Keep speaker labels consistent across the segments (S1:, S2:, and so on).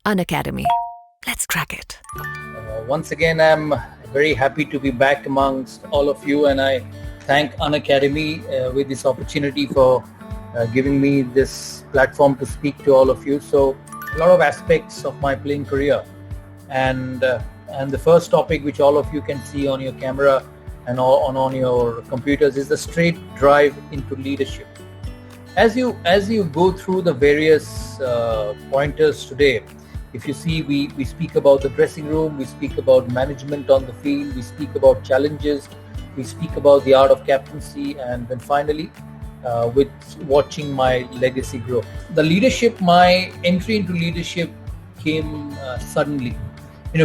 S1: Unacademy. Let's crack it.
S2: Once again, I'm very happy to be back amongst all of you, and I thank Unacademy with this opportunity for giving me this platform to speak to all of you. So, a lot of aspects of my playing career, and the first topic which all of you can see on your camera and on your computers is the straight drive into leadership. As you go through the various pointers today, if you see, we speak about the dressing room, we speak about management on the field, we speak about challenges, we speak about the art of captaincy, and then finally with watching my legacy grow. The leadership, my entry into leadership came suddenly.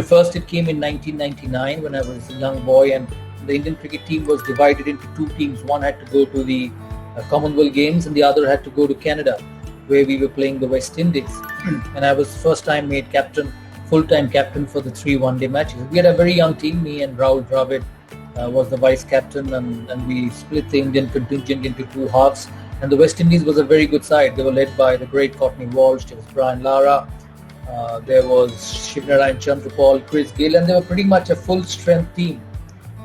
S2: First it came in 1999 when I was a young boy, and the Indian cricket team was divided into two teams. One had to go to the Commonwealth Games and the other had to go to Canada, where we were playing the West Indies. And I was first time made captain, full-time captain for the 3 one-day matches. We had a very young team. Me and Rahul Dravid was the vice captain, and we split the Indian contingent into two halves. And the West Indies was a very good side. They were led by the great Courtney Walsh, there was Brian Lara, there was Shivnarayan Chandrapal, Chris Gill, and they were pretty much a full-strength team.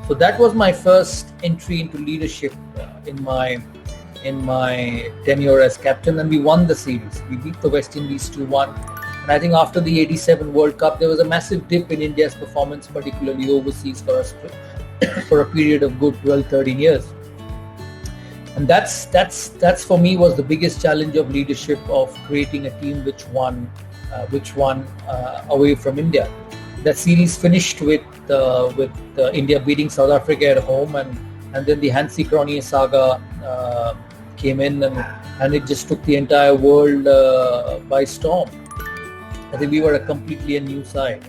S2: So that was my first entry into leadership in my tenure as captain, and we won the series. We beat the West Indies 2-1. And I think after the 87 World Cup, there was a massive dip in India's performance, particularly overseas for a period of good 12-13 years. And that's for me was the biggest challenge of leadership, of creating a team which won away from India. That series finished with India beating South Africa at home, and then the Hansi Cronje saga came in, and it just took the entire world by storm. I think we were a completely new side.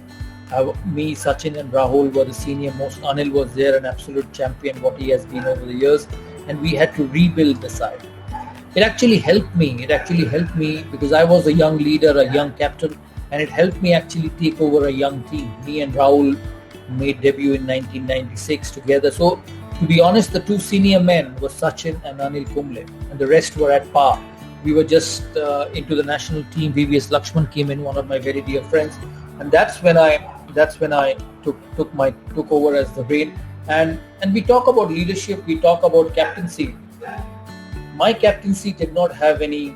S2: Me, Sachin and Rahul were the senior most. Anil was there, an absolute champion, what he has been over the years, and we had to rebuild the side. It actually helped me because I was a young leader, a young captain, and it helped me actually take over a young team. Me and Rahul made debut in 1996 together. So to be honest, the two senior men were Sachin and Anil Kumble, and the rest were at par. We were just into the national team. VVS Lakshman came in, one of my very dear friends, and that's when I took over as the reign. And we talk about leadership, we talk about captaincy. My captaincy did not have any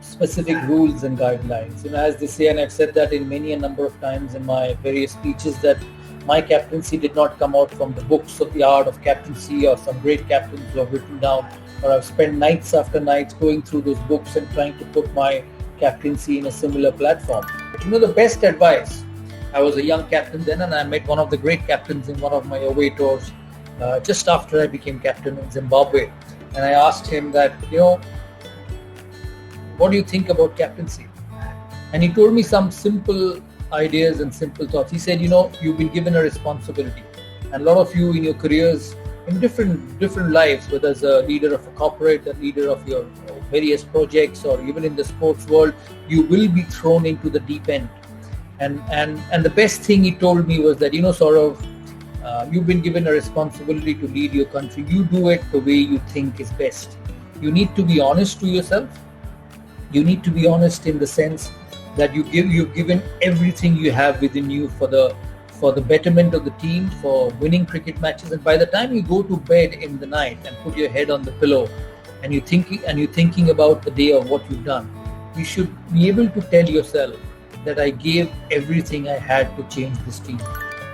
S2: specific rules and guidelines. As they say, and I've said that in many a number of times in my various speeches, that my captaincy did not come out from the books of the art of captaincy or some great captains who have written down, or I've spent nights after nights going through those books and trying to put my captaincy in a similar platform. The best advice, I was a young captain then, and I met one of the great captains in one of my away tours just after I became captain in Zimbabwe. And I asked him that, what do you think about captaincy? And he told me some simple ideas and simple thoughts. He said, you've been given a responsibility, and a lot of you in your careers, in different lives, whether as a leader of a corporate, a leader of your various projects, or even in the sports world, you will be thrown into the deep end. And the best thing he told me was that, Sourav, you've been given a responsibility to lead your country. You do it the way you think is best. You need to be honest to yourself. You need to be honest in the sense that you've given everything you have within you for the betterment of the team, for winning cricket matches. And by the time you go to bed in the night and put your head on the pillow, and you're thinking about the day of what you've done, you should be able to tell yourself that I gave everything I had to change this team.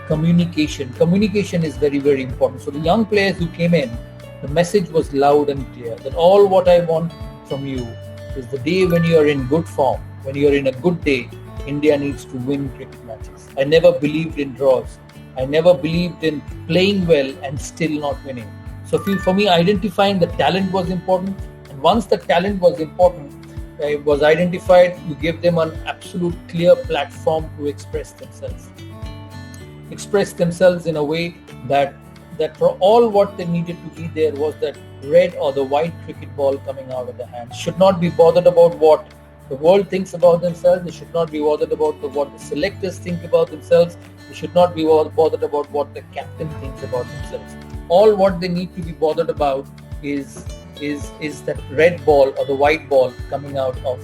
S2: Communication is very, very important. So the young players who came in, the message was loud and clear that all what I want from you is the day when you are in good form, when you are in a good day, India needs to win cricket matches. I never believed in draws. I never believed in playing well and still not winning. So for me, identifying the talent was important. And once the talent was important, it was identified, you give them an absolute clear platform to express themselves. Express themselves in a way that for all what they needed to be, there was that red or the white cricket ball coming out of the hand. Should not be bothered about what the world thinks about themselves. They should not be bothered about what the selectors think about themselves. They should not be bothered about what the captain thinks about themselves. All what they need to be bothered about is that red ball or the white ball coming out of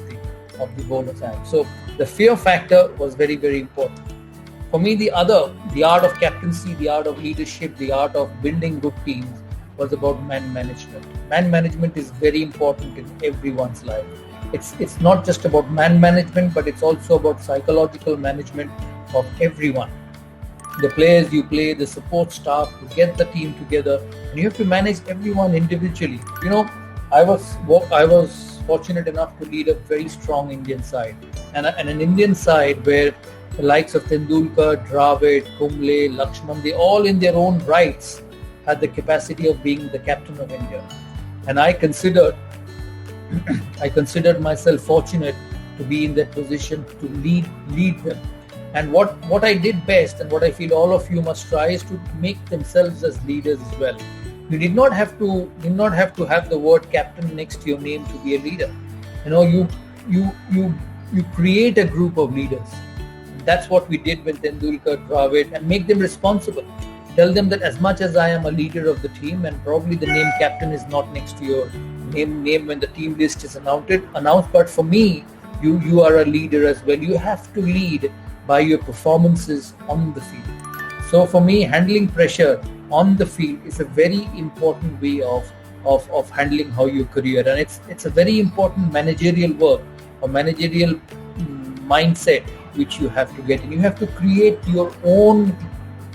S2: the bowler's hand. So The fear factor was very, very important. For me, the art of captaincy, the art of leadership, the art of building good teams was about man management. Man management is very important in everyone's life. It's not just about man management, but it's also about psychological management of everyone. The players you play, the support staff, to get the team together, and you have to manage everyone individually. I was fortunate enough to lead a very strong Indian side, and an Indian side where the likes of Tendulkar, Dravid, Kumble, Lakshman, they all in their own rights had the capacity of being the captain of India. And I considered myself fortunate to be in that position to lead them. And what I did best, and what I feel all of you must try, is to make themselves as leaders as well. You did not have to have the word captain next to your name to be a leader. You create a group of leaders. That's what we did with Tendulkar, Dravid, and make them responsible. Tell them that as much as I am a leader of the team, and probably the name captain is not next to your name when the team list is announced, but for me, you are a leader as well. You have to lead by your performances on the field. So for me, handling pressure on the field is a very important way of handling how your career, and it's a very important managerial work or managerial mindset which you have to get in. You have to create your own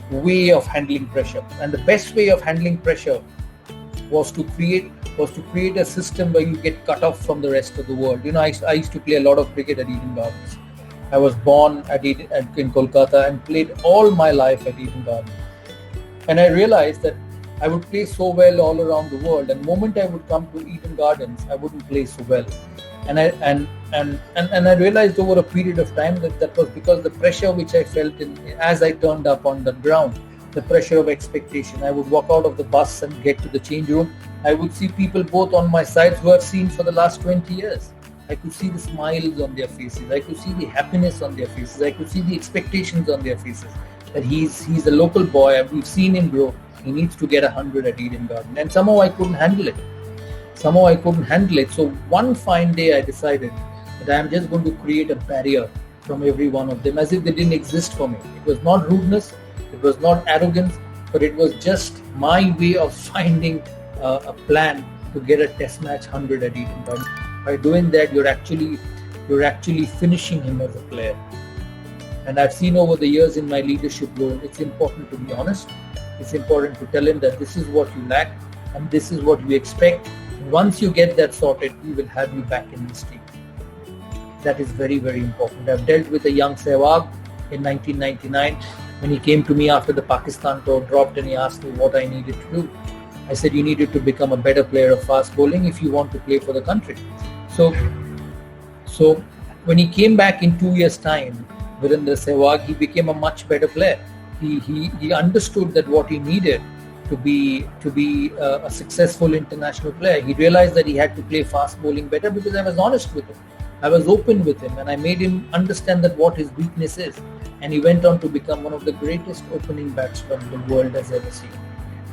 S2: way of handling pressure, and the best way of handling pressure was to create a system where you get cut off from the rest of the world. I used to play a lot of cricket at Eden Gardens. I was born in Kolkata and played all my life at Eden Gardens, and I realized that I would play so well all around the world, and the moment I would come to Eden Gardens, I wouldn't play so well. And I realized over a period of time that was because the pressure which I felt as I turned up on the ground, the pressure of expectation. I would walk out of the bus and get to the change room. I would see people both on my sides who I've seen for the last 20 years. I could see the smiles on their faces. I could see the happiness on their faces. I could see the expectations on their faces. That he's a local boy. We've seen him grow. He needs to get 100 at Eden Garden. And somehow I couldn't handle it. So one fine day I decided that I am just going to create a barrier from every one of them, as if they didn't exist for me. It was not rudeness, it was not arrogance, but it was just my way of finding a plan to get a test match 100 at Eden Garden. By doing that, you're actually finishing him as a player. And I've seen over the years in my leadership role, it's important to be honest. It's important to tell him that this is what you lack and this is what we expect. Once you get that sorted, we will have you back in this team. That is very, very important. I've dealt with a young Sourav in 1999 when he came to me after the Pakistan tour dropped, and he asked me what I needed to do. I said, you needed to become a better player of fast bowling if you want to play for the country. So when he came back in 2 years' time, Virendra Sehwag, he became a much better player. He understood that what he needed to be a successful international player. He realized that he had to play fast bowling better because I was honest with him. I was open with him, and I made him understand that what his weakness is. And he went on to become one of the greatest opening batsmen the world has ever seen.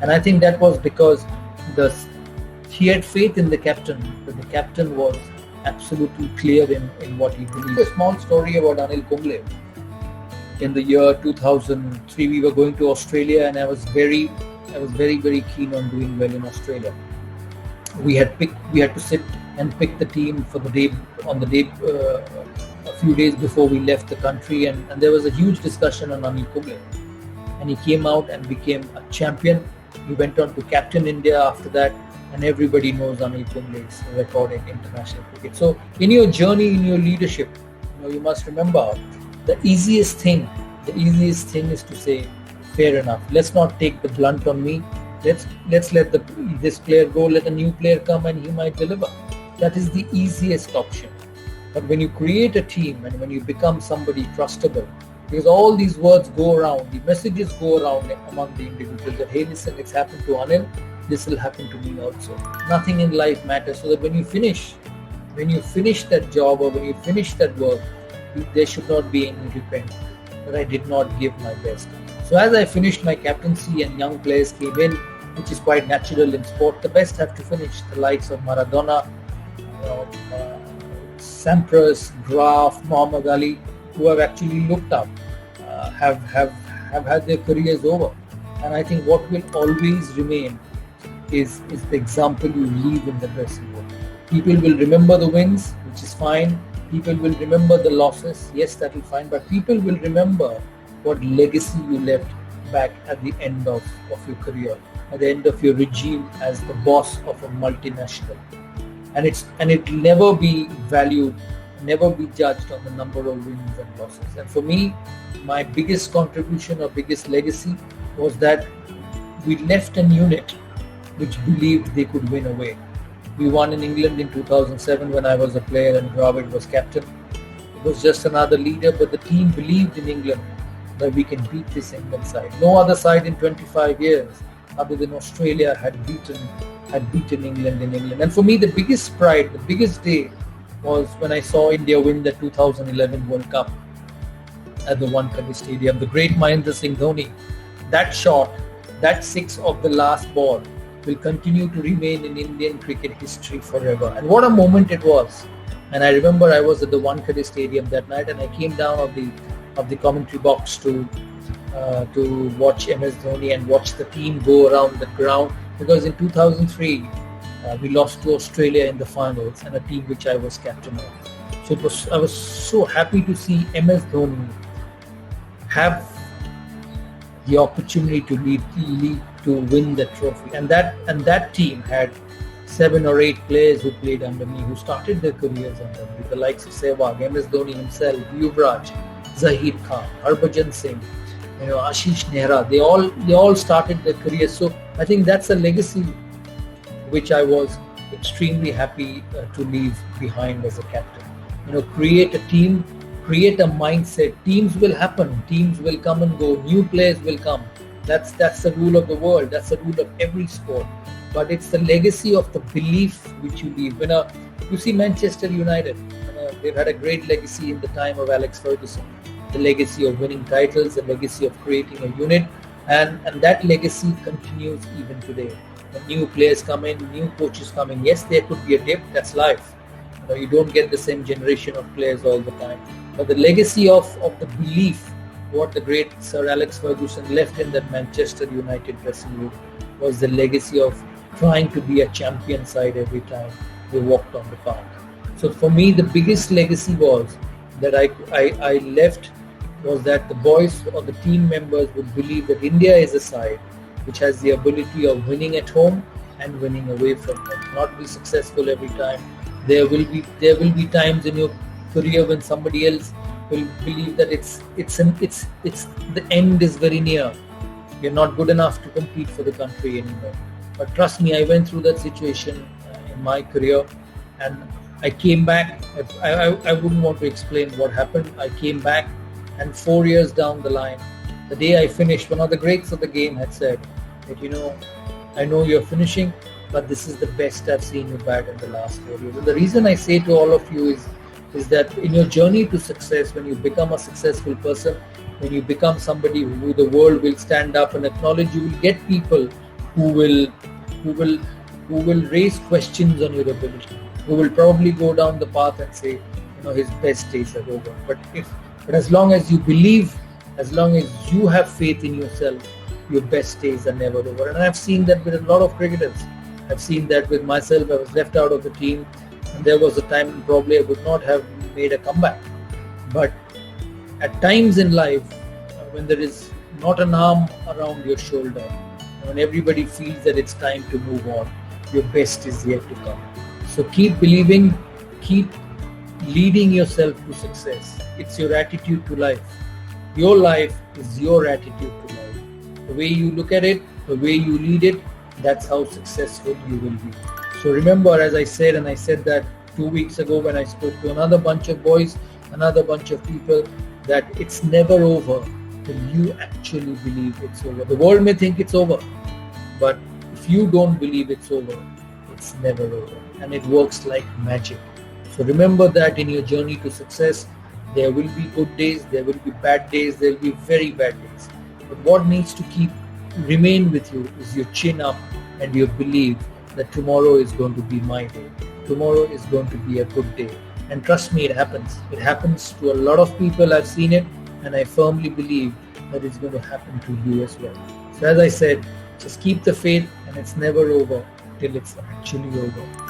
S2: And I think that was because he had faith in the captain, that the captain was absolutely clear in what he believed. A small story about Anil Kumble. In the year 2003, we were going to Australia, and I was very, very keen on doing well in Australia. We had to sit and pick the team for the day a few days before we left the country, and there was a huge discussion on Anil Kumble, and he came out and became a champion. He went on to captain India after that, and everybody knows Anil Kumble's record in international cricket. So in your journey, in your leadership, you must remember the easiest thing is to say, fair enough. Let's not take the blunt on me. Let's let this player go. Let a new player come, and he might deliver. That is the easiest option. But when you create a team and when you become somebody trustable, because all these words go around, the messages go around among the individuals that, hey, listen, it's happened to Anil, this will happen to me also. Nothing in life matters. So that when you finish that job or when you finish that work, there should not be any regret that I did not give my best. So as I finished my captaincy and young players came in, which is quite natural in sport, the best have to finish. The likes of Maradona, Sampras, Graf, Muhammad Ali, who have actually looked up, have had their careers over. And I think what will always remain is the example you leave in the dressing room. People will remember the wins, which is fine. People will remember the losses. Yes, that will be fine. But people will remember what legacy you left back at the end of your career, at the end of your regime as the boss of a multinational. And it will never be valued, never be judged on the number of wins and losses. And for me, my biggest contribution or biggest legacy was that we left an unit which believed they could win away. We won in England in 2007 when I was a player and Dravid was captain. It was just another leader, but the team believed in England that we can beat this England side. No other side in 25 years other than Australia had beaten England in England. And for me, the biggest pride, the biggest day was when I saw India win the 2011 World Cup at the Wankhede Stadium. The great Mahendra Singh Dhoni, that shot, that six of the last ball will continue to remain in Indian cricket history forever. And what a moment it was. And I remember I was at the Wankhede Stadium that night, and I came down of the commentary box to watch MS Dhoni and watch the team go around the ground, because in 2003 we lost to Australia in the finals, and a team which I was captain of. So I was so happy to see MS Dhoni have the opportunity to lead to win the trophy, and that team had 7 or 8 players who played under me, who started their careers under me, the likes of Sehwag, MS Dhoni himself, Yuvraj, Zaheer Khan, Harbhajan Singh, Ashish Nehra. They all started their careers. So I think that's a legacy which I was extremely happy to leave behind as a captain. Create a team, create a mindset. Teams will happen. Teams will come and go. New players will come. That's the rule of the world. That's the rule of every sport. But it's the legacy of the belief which you leave. You see Manchester United, they've had a great legacy in the time of Alex Ferguson. The legacy of winning titles, the legacy of creating a unit, and that legacy continues even today. When new players come in, new coaches come in, yes, there could be a dip. That's life. You don't get the same generation of players all the time. But the legacy of the belief, what the great Sir Alex Ferguson left in that Manchester United dressing room, was the legacy of trying to be a champion side every time they walked on the park. So for me, the biggest legacy was that I left was that the boys or the team members would believe that India is a side which has the ability of winning at home and winning away from home. Not be successful every time. There will be times in your career when somebody else will believe that it's the end is very near. You're not good enough to compete for the country anymore. But trust me, I went through that situation in my career, and I came back. I wouldn't want to explain what happened. I came back, and 4 years down the line, the day I finished, one of the greats of the game had said that, I know you're finishing, but this is the best I've seen you bat in the last 4 years. And the reason I say to all of you is that in your journey to success, when you become a successful person, when you become somebody who the world will stand up and acknowledge, you will get people who will raise questions on your ability, who will probably go down the path and say, his best days are over. But as long as you believe, as long as you have faith in yourself, your best days are never over. And I've seen that with a lot of cricketers. I've seen that with myself. I was left out of the team, and there was a time probably I would not have made a comeback. But at times in life, when there is not an arm around your shoulder, when everybody feels that it's time to move on, your best is yet to come. So keep believing, keep leading yourself to success. It's your attitude to life. Your life is your attitude to life. The way you look at it, the way you lead it, that's how successful you will be. So remember, as I said, and I said that 2 weeks ago when I spoke to another bunch of boys, another bunch of people, that it's never over till you actually believe it's over. The world may think it's over, but if you don't believe it's over, it's never over. And it works like magic. So remember that in your journey to success, there will be good days, there will be bad days, there will be very bad days. But what needs to remain with you is your chin up and your belief that tomorrow is going to be my day. Tomorrow is going to be a good day. And trust me, it happens. It happens to a lot of people. I've seen it, and I firmly believe that it's going to happen to you as well. So as I said, just keep the faith, and it's never over till it's actually over.